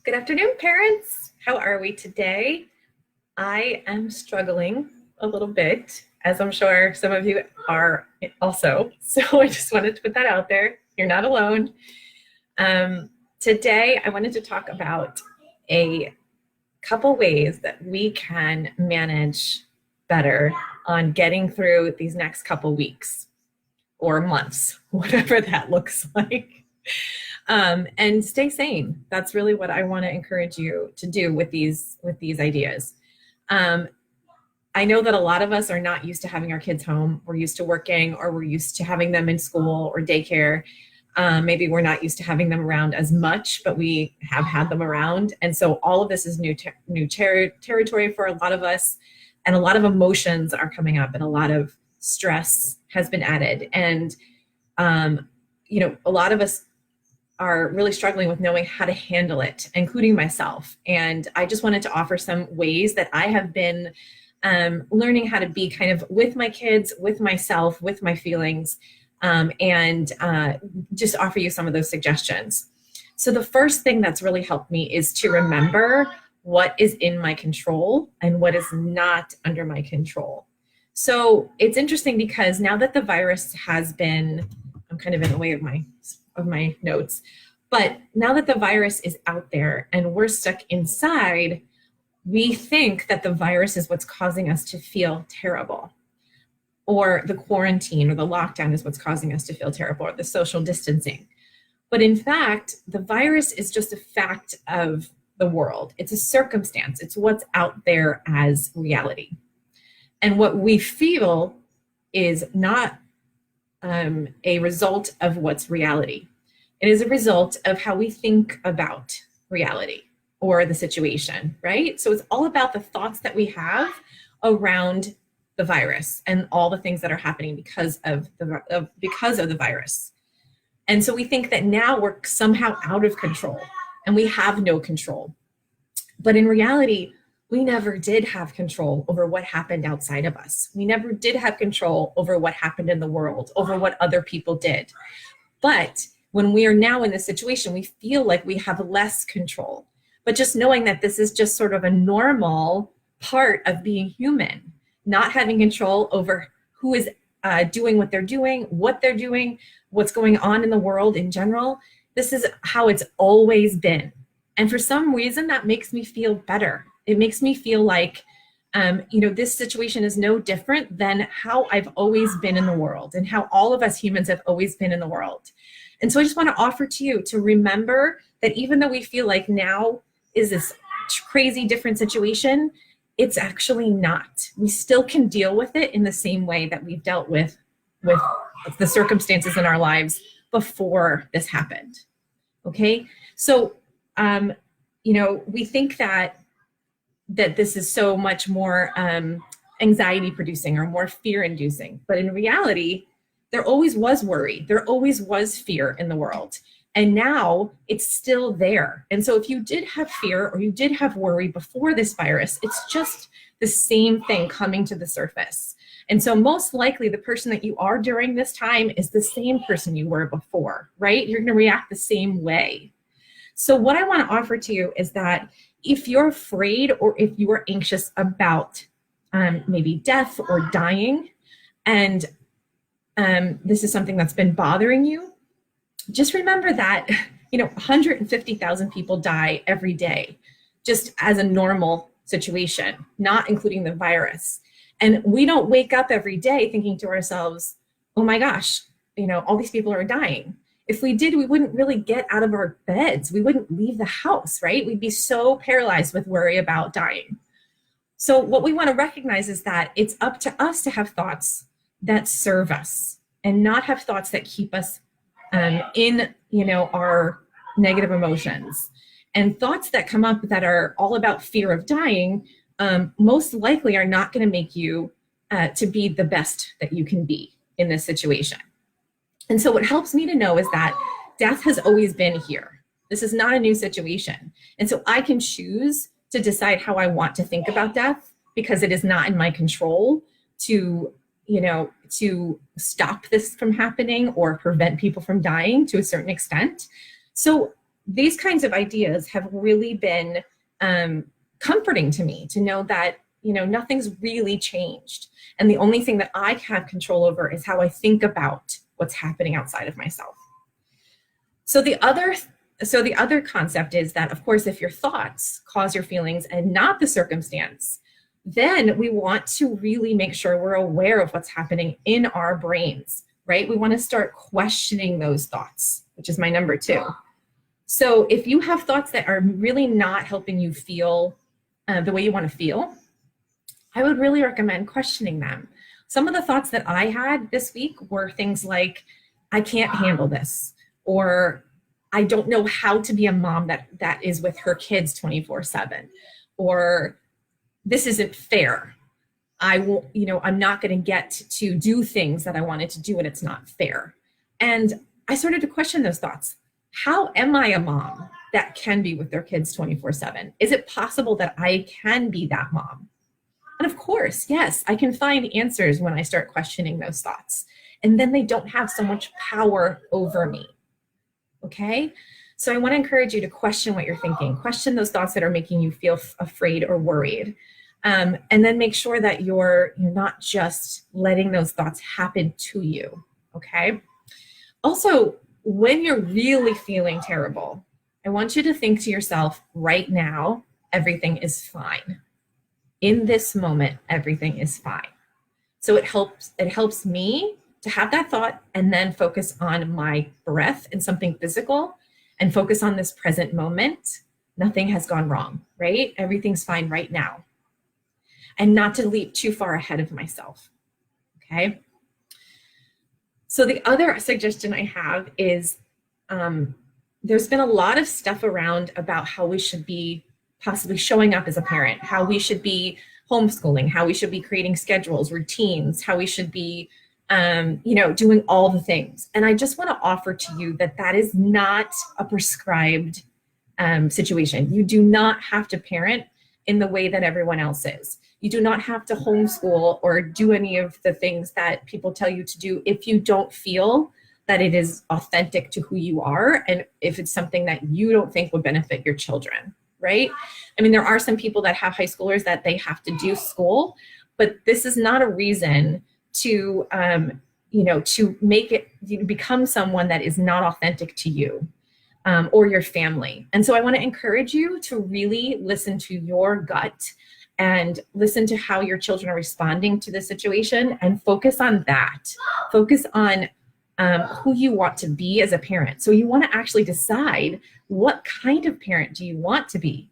Good afternoon, parents. How are we today? I am struggling a little bit, as I'm sure some of you are also. So I just wanted to put that out there. You're not alone. Today, I wanted to talk about a couple ways that we can manage better on getting through these next couple weeks or months, whatever that looks like. And stay sane. That's really what I want to encourage you to do with these ideas. Um, I know that a lot of us are not used to having our kids home. We're used to working, or we're used to having them in school or daycare. Maybe we're not used to having them around as much, but we have had them around. And so all of this is new territory for a lot of us, and a lot of emotions are coming up, and a lot of stress has been added. And a lot of us are really struggling with knowing how to handle it, including myself. And I just wanted to offer some ways that I have been learning how to be kind of with my kids, with myself, with my feelings, and just offer you some of those suggestions. So the first thing that's really helped me is to remember what is in my control and what is not under my control. So it's interesting because now that the virus has been, I'm kind of in the way of my notes, but now that the virus is out there and we're stuck inside, we think that the virus is what's causing us to feel terrible, or the quarantine or the lockdown is what's causing us to feel terrible, or the social distancing. But in fact, the virus is just a fact of the world. It's a circumstance. It's what's out there as reality. And what we feel is not a result of what's reality. It is a result of how we think about reality or the situation, right? So it's all about the thoughts that we have around the virus and all the things that are happening because of the virus. And so we think that now we're somehow out of control and we have no control. But in reality, we never did have control over what happened outside of us. We never did have control over what happened in the world, over what other people did. But when we are now in this situation, we feel like we have less control. But just knowing that this is just sort of a normal part of being human, not having control over who is doing what they're doing, what's going on in the world in general. This is how it's always been. And for some reason, that makes me feel better. It makes me feel like, this situation is no different than how I've always been in the world and how all of us humans have always been in the world. And so I just want to offer to you to remember that even though we feel like now is this crazy different situation, it's actually not. We still can deal with it in the same way that we've dealt with the circumstances in our lives before this happened. Okay? So, we think that this is so much more anxiety producing or more fear inducing. But in reality, there always was worry. There always was fear in the world. And now it's still there. And so if you did have fear or you did have worry before this virus, it's just the same thing coming to the surface. And so most likely the person that you are during this time is the same person you were before, right? You're going to react the same way. So what I want to offer to you is that if you're afraid or if you are anxious about maybe death or dying, and this is something that's been bothering you, just remember that 150,000 people die every day, just as a normal situation, not including the virus. And we don't wake up every day thinking to ourselves, oh my gosh, all these people are dying. If we did, we wouldn't really get out of our beds. We wouldn't leave the house, right? We'd be so paralyzed with worry about dying. So what we want to recognize is that it's up to us to have thoughts that serve us and not have thoughts that keep us in our negative emotions. And thoughts that come up that are all about fear of dying most likely are not going to make you to be the best that you can be in this situation. And so what helps me to know is that death has always been here. This is not a new situation. And so I can choose to decide how I want to think about death because it is not in my control to stop this from happening or prevent people from dying to a certain extent. So these kinds of ideas have really been comforting to me, to know that, nothing's really changed. And the only thing that I have control over is how I think about what's happening outside of myself. So the other concept is that, of course, if your thoughts cause your feelings and not the circumstance, then we want to really make sure we're aware of what's happening in our brains, right? We want to start questioning those thoughts, which is my number 2. So if you have thoughts that are really not helping you feel the way you want to feel, I would really recommend questioning them. Some of the thoughts that I had this week were things like, I can't handle this, or I don't know how to be a mom that is with her kids 24/7, or this isn't fair. I'm not going to get to do things that I wanted to do, and it's not fair. And I started to question those thoughts. How am I a mom that can be with their kids 24/7? Is it possible that I can be that mom? And of course, yes, I can find answers when I start questioning those thoughts. And then they don't have so much power over me. Okay? So I want to encourage you to question what you're thinking. Question those thoughts that are making you feel afraid or worried. And then make sure that you're not just letting those thoughts happen to you. Okay? Also, when you're really feeling terrible, I want you to think to yourself, right now, everything is fine. In this moment, everything is fine. So it helps me to have that thought and then focus on my breath and something physical and focus on this present moment. Nothing has gone wrong, right? Everything's fine right now. And not to leap too far ahead of myself, okay? So the other suggestion I have is there's been a lot of stuff around about how we should be possibly showing up as a parent, how we should be homeschooling, how we should be creating schedules, routines, how we should be, doing all the things. And I just want to offer to you that is not a prescribed situation. You do not have to parent in the way that everyone else is. You do not have to homeschool or do any of the things that people tell you to do if you don't feel that it is authentic to who you are, and if it's something that you don't think would benefit your children, right? I mean, there are some people that have high schoolers that they have to do school, but this is not a reason to, to make it, become someone that is not authentic to you or your family. And so I want to encourage you to really listen to your gut and listen to how your children are responding to the situation and focus on that. Focus on who you want to be as a parent. So you want to actually decide, what kind of parent do you want to be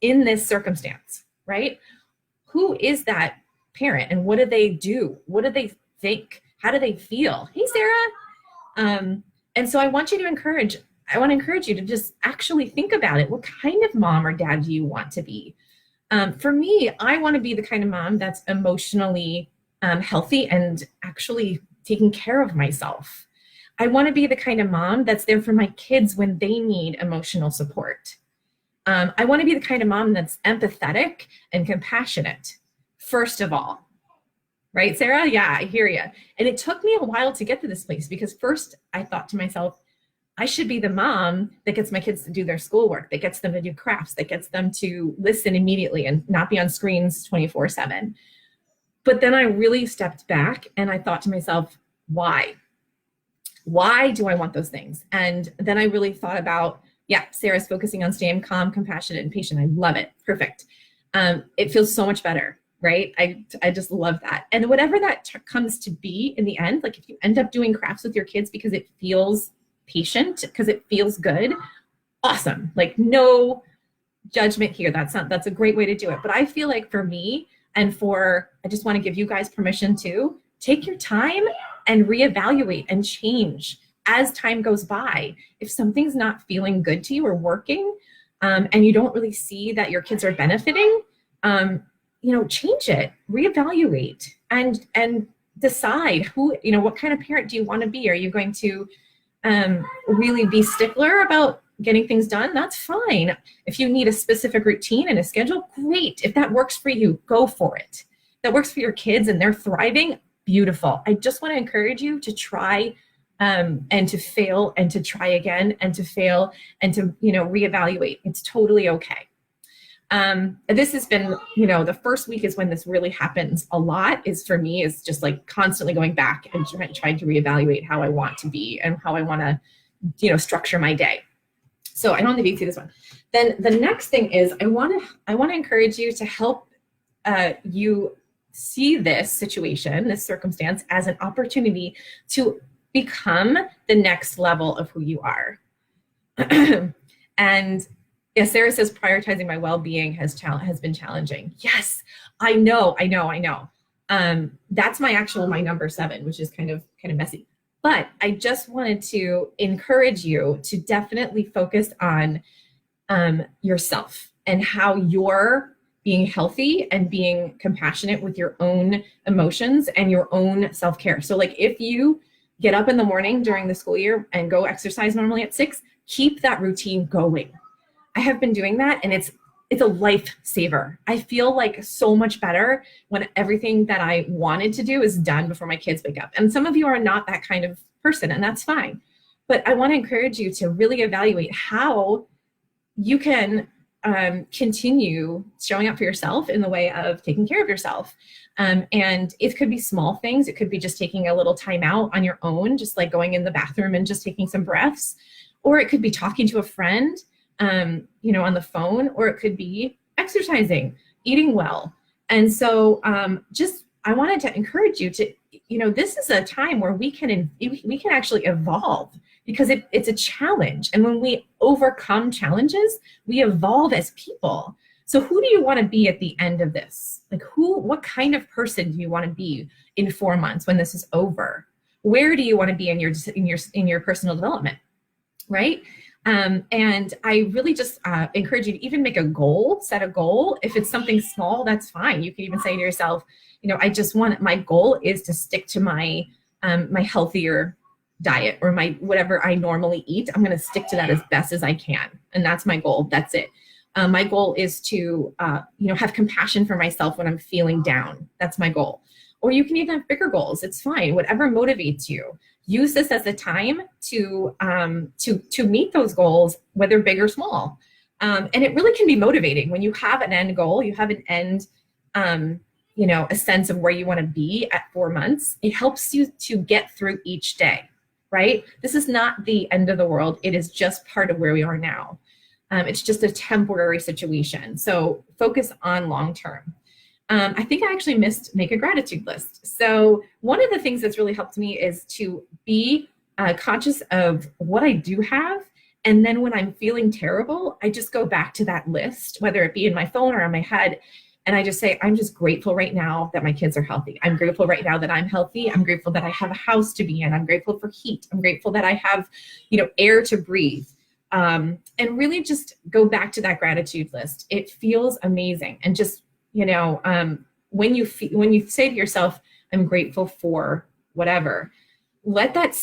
in this circumstance, right? Who is that parent and what do they do? What do they think? How do they feel? Hey, Sarah. And so I want to encourage you to just actually think about it. What kind of mom or dad do you want to be? For me, I want to be the kind of mom that's emotionally healthy and actually taking care of myself. I want to be the kind of mom that's there for my kids when they need emotional support. I want to be the kind of mom that's empathetic and compassionate, first of all. Right, Sarah? Yeah, I hear you. And it took me a while to get to this place, because first I thought to myself, I should be the mom that gets my kids to do their schoolwork, that gets them to do crafts, that gets them to listen immediately and not be on screens 24/7. But then I really stepped back and I thought to myself, why? Why do I want those things? And then I really thought about, Sarah's focusing on staying calm, compassionate, and patient. I love it. Perfect. It feels so much better, right? I just love that. And whatever that comes to be in the end, like if you end up doing crafts with your kids because it feels patient, because it feels good, awesome. Like no judgment here. That's a great way to do it. But I feel like for me, and I just want to give you guys permission to take your time and reevaluate and change as time goes by. If something's not feeling good to you or working, and you don't really see that your kids are benefiting, change it, reevaluate, and decide what kind of parent do you want to be? Are you going to really be stickler about getting things done? That's fine. If you need a specific routine and a schedule, great. If that works for you, go for it. If that works for your kids and they're thriving, beautiful. I just want to encourage you to try and to fail and to try again and to fail and to, reevaluate. It's totally okay. This has been, the first week is when this really happens a lot, is for me, is just like constantly going back and trying to reevaluate how I want to be and how I want to, structure my day. So I don't think you see this one. Then the next thing is I want to encourage you to help you see this situation, this circumstance, as an opportunity to become the next level of who you are. And yes, Sarah says prioritizing my well-being has been challenging. Yes, I know. That's my number 7, which is kind of messy. But I just wanted to encourage you to definitely focus on yourself and how you're being healthy and being compassionate with your own emotions and your own self-care. So like if you get up in the morning during the school year and go exercise normally at 6, keep that routine going. I have been doing that, and it's a lifesaver. I feel like so much better when everything that I wanted to do is done before my kids wake up. And some of you are not that kind of person, and that's fine. But I want to encourage you to really evaluate how you can continue showing up for yourself in the way of taking care of yourself. And it could be small things. It could be just taking a little time out on your own, just like going in the bathroom and just taking some breaths. Or it could be talking to a friend, on the phone, or it could be exercising, eating well. And so I wanted to encourage you to, this is a time where we can actually evolve, because it's a challenge. And when we overcome challenges, we evolve as people. So who do you want to be at the end of this? Like what kind of person do you want to be in 4 months when this is over? Where do you want to be in your personal development? Right? And I really just encourage you to even make a goal, set a goal. If it's something small, that's fine. You can even say to yourself, my goal is to stick to my healthier diet, or my whatever I normally eat. I'm going to stick to that as best as I can. And that's my goal. That's it. My goal is to, have compassion for myself when I'm feeling down. That's my goal. Or you can even have bigger goals. It's fine. Whatever motivates you. Use this as a time to meet those goals, whether big or small. And it really can be motivating when you have an end goal, you have an end, a sense of where you want to be at 4 months. It helps you to get through each day, right? This is not the end of the world. It is just part of where we are now. It's just a temporary situation. So focus on long-term. I think I actually missed make a gratitude list. So one of the things that's really helped me is to be conscious of what I do have. And then when I'm feeling terrible, I just go back to that list, whether it be in my phone or in my head. And I just say, I'm just grateful right now that my kids are healthy. I'm grateful right now that I'm healthy. I'm grateful that I have a house to be in. I'm grateful for heat. I'm grateful that I have, air to breathe. And really just go back to that gratitude list. It feels amazing. And just, when you say to yourself, I'm grateful for whatever, let that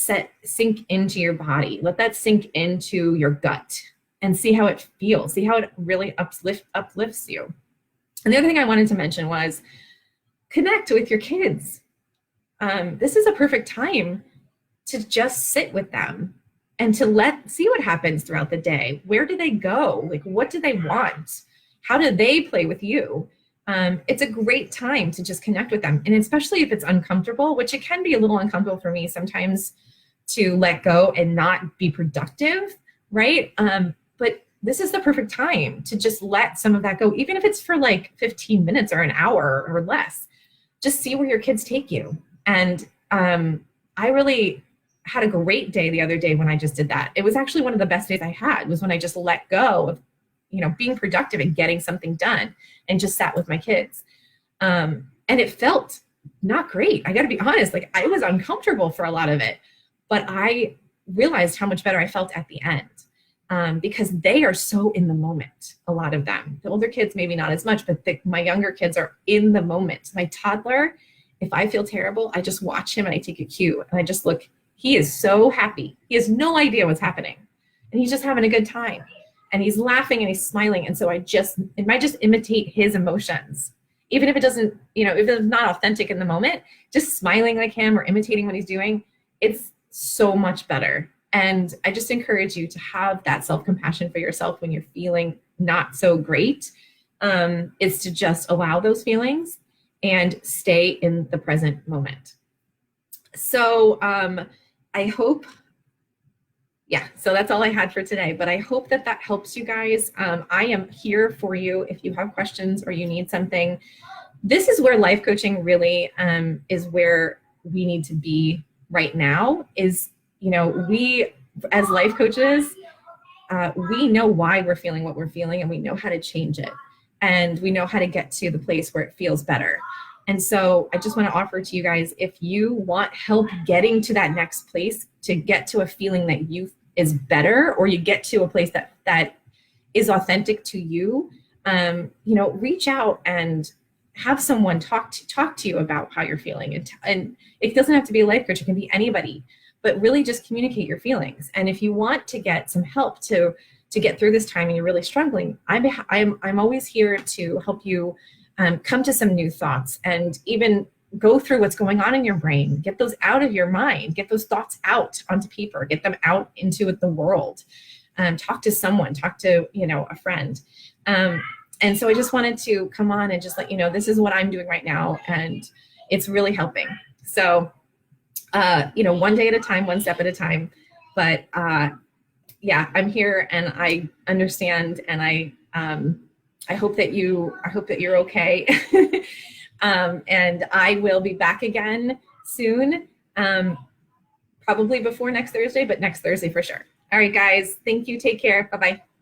sink into your body. Let that sink into your gut and see how it feels. See how it really uplifts you. And the other thing I wanted to mention was connect with your kids. This is a perfect time to just sit with them and to see what happens throughout the day. Where do they go? Like, what do they want? How do they play with you? It's a great time to just connect with them. And especially if it's uncomfortable, which it can be a little uncomfortable for me sometimes to let go and not be productive, right? But this is the perfect time to just let some of that go, even if it's for like 15 minutes or an hour or less. Just see where your kids take you. And I really had a great day the other day when I just did that. It was actually one of the best days I had, was when I just let go of being productive and getting something done and just sat with my kids. And it felt not great. I got to be honest, like I was uncomfortable for a lot of it, but I realized how much better I felt at the end because they are so in the moment, a lot of them. The older kids, maybe not as much, but my younger kids are in the moment. My toddler, if I feel terrible, I just watch him and I take a cue and I just look. He is so happy. He has no idea what's happening. And he's just having a good time. And he's laughing and he's smiling. And so it might just imitate his emotions. Even if it doesn't, if it's not authentic in the moment, just smiling like him or imitating what he's doing, it's so much better. And I just encourage you to have that self-compassion for yourself when you're feeling not so great, is to just allow those feelings and stay in the present moment. So I hope, yeah, so that's all I had for today, but I hope that that helps you guys. I am here for you if you have questions or you need something. This is where life coaching really is where we need to be right now. Is, you know, we as life coaches, we know why we're feeling what we're feeling, and we know how to change it, and we know how to get to the place where it feels better. And so I just want to offer to you guys, if you want help getting to that next place, to get to a feeling that you is better, or you get to a place that is authentic to you, you know, reach out and have someone talk to you about how you're feeling. And it doesn't have to be a life coach, it can be anybody, but really just communicate your feelings. And if you want to get some help to get through this time and you're really struggling, I'm always here to help you come to some new thoughts, and even go through what's going on in your brain, get those out of your mind, get those thoughts out onto paper, get them out into the world, talk to someone, talk to, you know, a friend. And so I just wanted to come on and just let you know, this is what I'm doing right now, and it's really helping. So, you know, one day at a time, one step at a time, but yeah, I'm here and I understand, and I hope that you're okay. And I will be back again soon, probably before next Thursday, but next Thursday for sure. All right, guys. Thank you. Take care. Bye-bye.